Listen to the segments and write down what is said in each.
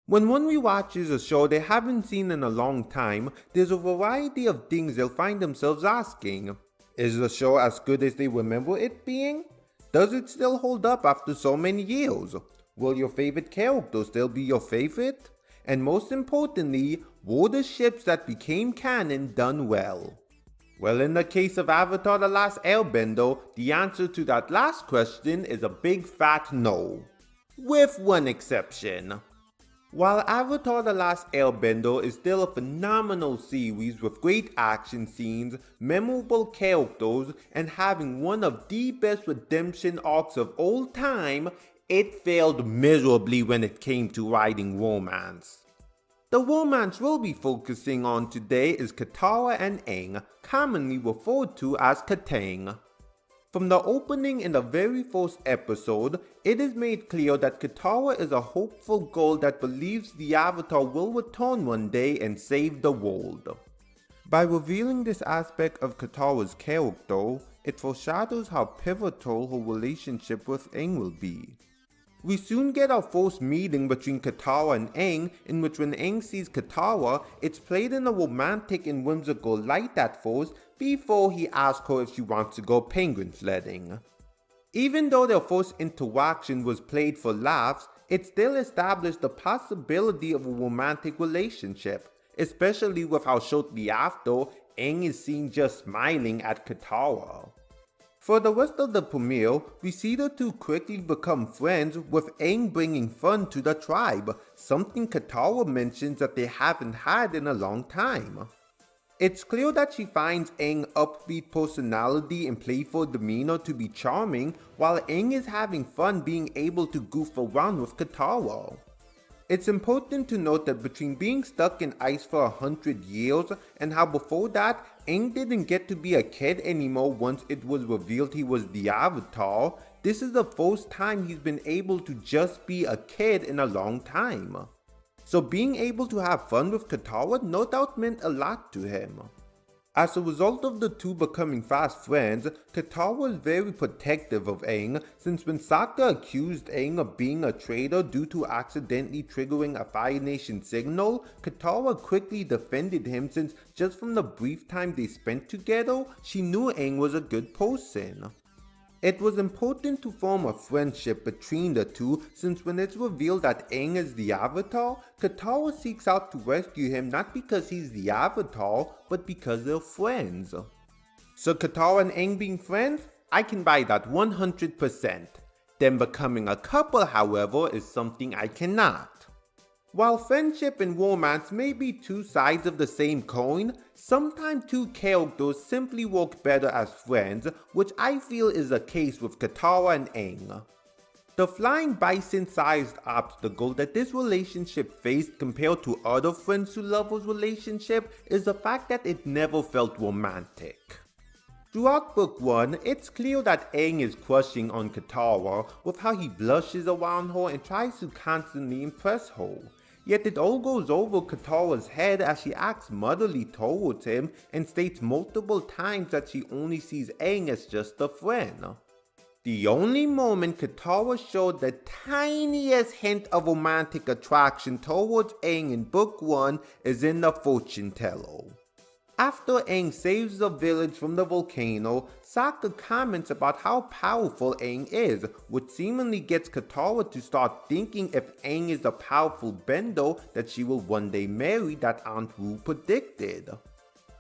When one rewatches a show they haven't seen in a long time, there's a variety of things they'll find themselves asking. Is the show as good as they remember it being? Does it still hold up after so many years? Will your favorite character still be your favorite? And most importantly, were the ships that became canon done well? Well, in the case of Avatar The Last Airbender, the answer to that last question is a big fat no. With one exception. While Avatar The Last Airbender is still a phenomenal series with great action scenes, memorable characters, and having one of the best redemption arcs of all time, it failed miserably when it came to writing romance. The romance we'll be focusing on today is Katara and Aang, commonly referred to as Katang. From the opening in the very first episode, it is made clear that Katara is a hopeful girl that believes the Avatar will return one day and save the world. By revealing this aspect of Katara's character, it foreshadows how pivotal her relationship with Aang will be. We soon get our first meeting between Katara and Aang, in which when Aang sees Katara, it's played in a romantic and whimsical light at first before he asks her if she wants to go penguin sledding. Even though their first interaction was played for laughs, it still established the possibility of a romantic relationship, especially with how shortly after, Aang is seen just smiling at Katara. For the rest of the premiere, we see the two quickly become friends, with Aang bringing fun to the tribe, something Katara mentions that they haven't had in a long time. It's clear that she finds Aang's upbeat personality and playful demeanor to be charming, while Aang is having fun being able to goof around with Katara. It's important to note that between being stuck in ice for 100 years and how before that, Aang didn't get to be a kid anymore once it was revealed he was the Avatar, this is the first time he's been able to just be a kid in a long time. So being able to have fun with Katara no doubt meant a lot to him. As a result of the two becoming fast friends, Katara was very protective of Aang, since when Sokka accused Aang of being a traitor due to accidentally triggering a Fire Nation signal, Katara quickly defended him, since just from the brief time they spent together, she knew Aang was a good person. It was important to form a friendship between the two, since when it's revealed that Aang is the Avatar, Katara seeks out to rescue him not because he's the Avatar, but because they're friends. So Katara and Aang being friends? I can buy that 100%. Them becoming a couple, however, is something I cannot. While friendship and romance may be two sides of the same coin, sometimes two characters simply work better as friends, which I feel is the case with Katara and Aang. The flying bison-sized obstacle that this relationship faced compared to other friends to lovers relationship is the fact that it never felt romantic. Throughout book 1, it's clear that Aang is crushing on Katara with how he blushes around her and tries to constantly impress her. Yet it all goes over Katara's head as she acts motherly towards him and states multiple times that she only sees Aang as just a friend. The only moment Katara showed the tiniest hint of romantic attraction towards Aang in book 1 is in the fortune teller. After Aang saves the village from the volcano, Sokka comments about how powerful Aang is, which seemingly gets Katara to start thinking if Aang is the powerful bender that she will one day marry that Aunt Wu predicted.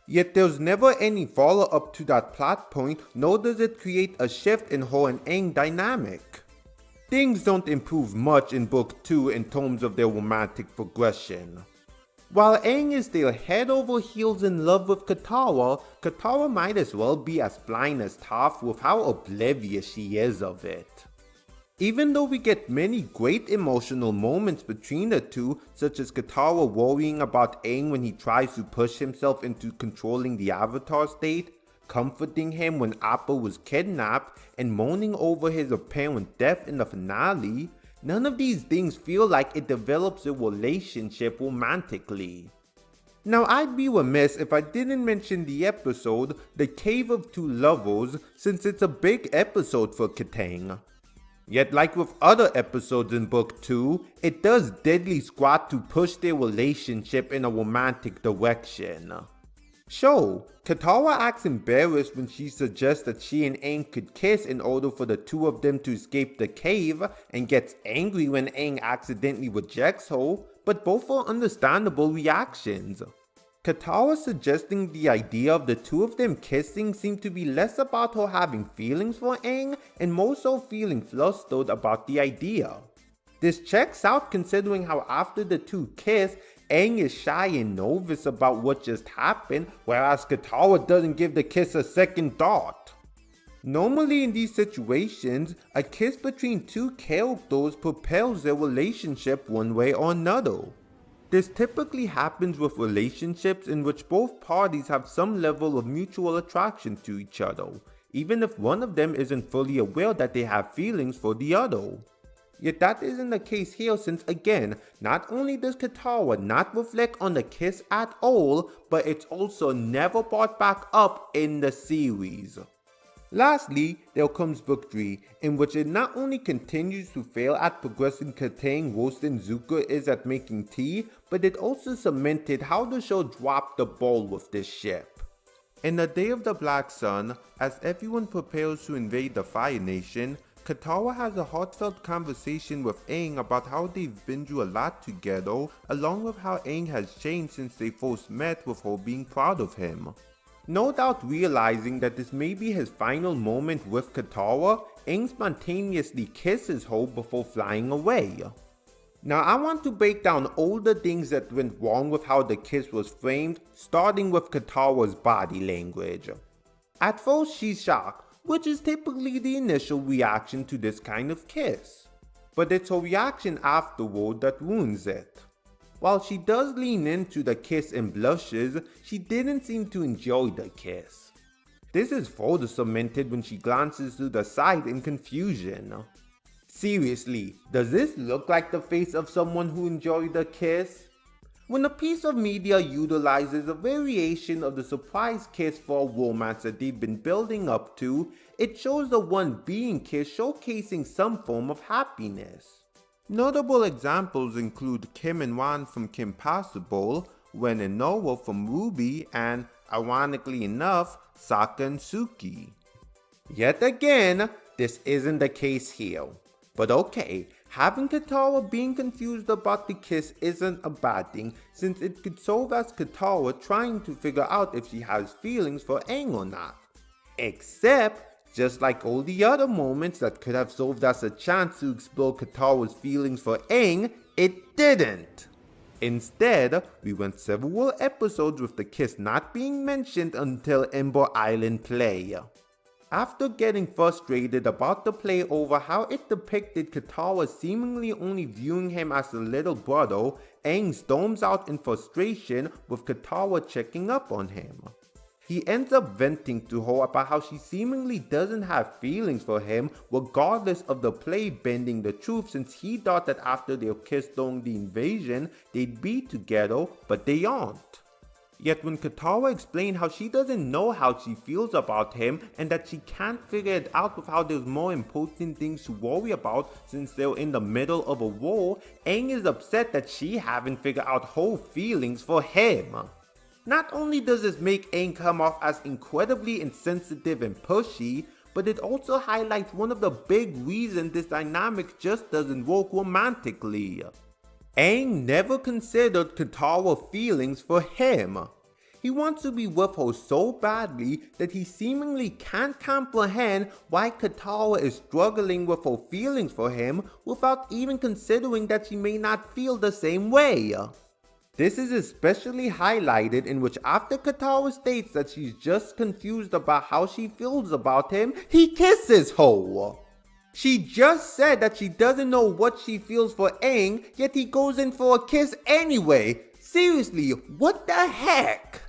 Yet there's never any follow-up to that plot point, nor does it create a shift in her and Aang dynamic. Things don't improve much in book 2 in terms of their romantic progression. While Aang is still head over heels in love with Katara, Katara might as well be as blind as Toph with how oblivious she is of it. Even though we get many great emotional moments between the two, such as Katara worrying about Aang when he tries to push himself into controlling the Avatar state, comforting him when Appa was kidnapped, and mourning over his apparent death in the finale, none of these things feel like it develops a relationship romantically. Now I'd be remiss if I didn't mention the episode The Cave of Two Lovers, since it's a big episode for Katang. Yet like with other episodes in book 2, it does deadly squat to push their relationship in a romantic direction. So, Katara acts embarrassed when she suggests that she and Aang could kiss in order for the two of them to escape the cave, and gets angry when Aang accidentally rejects her, but both are understandable reactions. Katara suggesting the idea of the two of them kissing seemed to be less about her having feelings for Aang and more so feeling flustered about the idea. This checks out considering how after the two kiss, Aang is shy and nervous about what just happened, whereas Katara doesn't give the kiss a second thought. Normally in these situations, a kiss between two characters propels their relationship one way or another. This typically happens with relationships in which both parties have some level of mutual attraction to each other, even if one of them isn't fully aware that they have feelings for the other. Yet that isn't the case here, since again, not only does Katara not reflect on the kiss at all, but it's also never brought back up in the series. Lastly, there comes book 3, in which it not only continues to fail at progressing Katang worse than Zuko is at making tea, but it also cemented how the show dropped the ball with this ship. In the Day of the Black Sun, as everyone prepares to invade the Fire Nation, Katara has a heartfelt conversation with Aang about how they've been through a lot together, along with how Aang has changed since they first met, with her being proud of him. No doubt realizing that this may be his final moment with Katara, Aang spontaneously kisses her before flying away. Now I want to break down all the things that went wrong with how the kiss was framed, starting with Katara's body language. At first she's shocked, which is typically the initial reaction to this kind of kiss. But it's her reaction afterward that ruins it. While she does lean into the kiss and blushes, she didn't seem to enjoy the kiss. This is further cemented when she glances to the side in confusion. Seriously, does this look like the face of someone who enjoyed the kiss? When a piece of media utilizes a variation of the surprise kiss for a romance that they've been building up to, it shows the one being kissed showcasing some form of happiness. Notable examples include Kim and Wan from Kim Possible, Wen and Noah from Ruby, and, ironically enough, Sokka and Suki. Yet again, this isn't the case here. But okay, having Katara being confused about the kiss isn't a bad thing, since it could serve as Katara trying to figure out if she has feelings for Aang or not. Except, just like all the other moments that could have served as a chance to explore Katara's feelings for Aang, it didn't. Instead, we went several episodes with the kiss not being mentioned until Ember Island play. After getting frustrated about the play over how it depicted Katara seemingly only viewing him as a little brother, Aang storms out in frustration with Katara checking up on him. He ends up venting to her about how she seemingly doesn't have feelings for him regardless of the play bending the truth, since he thought that after their kiss during the invasion they'd be together, but they aren't. Yet when Katara explained how she doesn't know how she feels about him and that she can't figure it out with how there's more important things to worry about since they're in the middle of a war, Aang is upset that she haven't figured out her feelings for him. Not only does this make Aang come off as incredibly insensitive and pushy, but it also highlights one of the big reasons this dynamic just doesn't work romantically. Aang never considered Katara's feelings for him. He wants to be with her so badly that he seemingly can't comprehend why Katara is struggling with her feelings for him without even considering that she may not feel the same way. This is especially highlighted in which after Katara states that she's just confused about how she feels about him, he kisses her. She just said that she doesn't know what she feels for Aang, yet he goes in for a kiss anyway. Seriously, what the heck?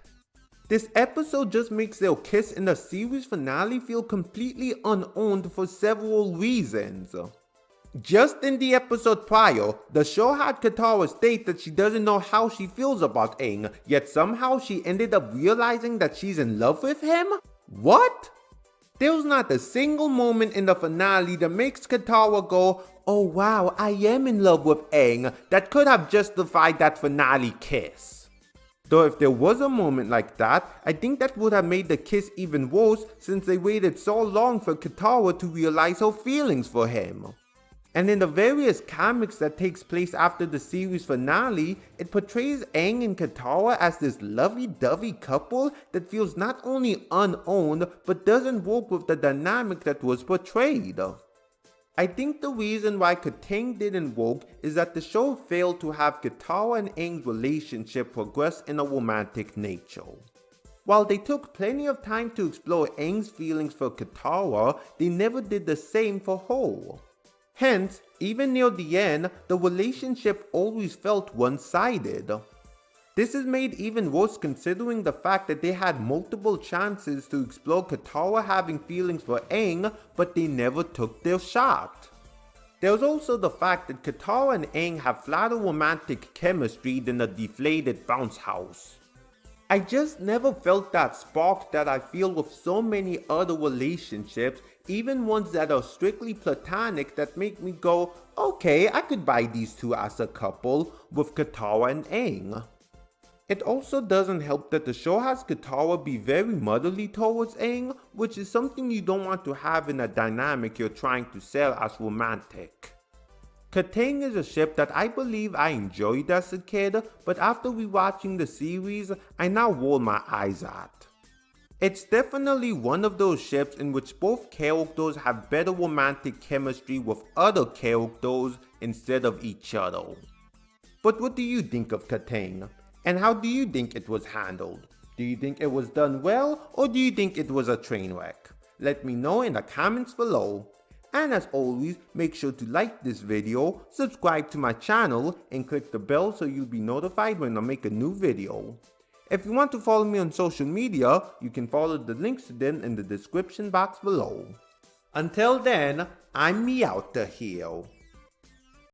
This episode just makes their kiss in the series finale feel completely unearned for several reasons. Just in the episode prior, the show had Katara state that she doesn't know how she feels about Aang, yet somehow she ended up realizing that she's in love with him? What? There's not a single moment in the finale that makes Katara go, "Oh wow, I am in love with Aang," that could have justified that finale kiss. Though if there was a moment like that, I think that would have made the kiss even worse since they waited so long for Katara to realize her feelings for him. And in the various comics that takes place after the series finale, it portrays Aang and Katara as this lovey-dovey couple that feels not only unowned but doesn't work with the dynamic that was portrayed. I think the reason why Katang didn't work is that the show failed to have Katara and Aang's relationship progress in a romantic nature. While they took plenty of time to explore Aang's feelings for Katara, they never did the same for her. Hence, even near the end, the relationship always felt one-sided. This is made even worse considering the fact that they had multiple chances to explore Katara having feelings for Aang, but they never took their shot. There's also the fact that Katara and Aang have flatter romantic chemistry than the deflated bounce house. I just never felt that spark that I feel with so many other relationships, even ones that are strictly platonic that make me go, okay, I could buy these two as a couple with Katara and Aang. It also doesn't help that the show has Katara be very motherly towards Aang, which is something you don't want to have in a dynamic you're trying to sell as romantic. Katang is a ship that I believe I enjoyed as a kid, but after rewatching the series, I now roll my eyes at. It's definitely one of those ships in which both characters have better romantic chemistry with other characters instead of each other. But what do you think of Katang? And how do you think it was handled? Do you think it was done well, or do you think it was a train wreck? Let me know in the comments below. And as always, make sure to like this video, subscribe to my channel, and click the bell so you'll be notified when I make a new video. If you want to follow me on social media, you can follow the links to them in the description box below. Until then, I'm Meowta here.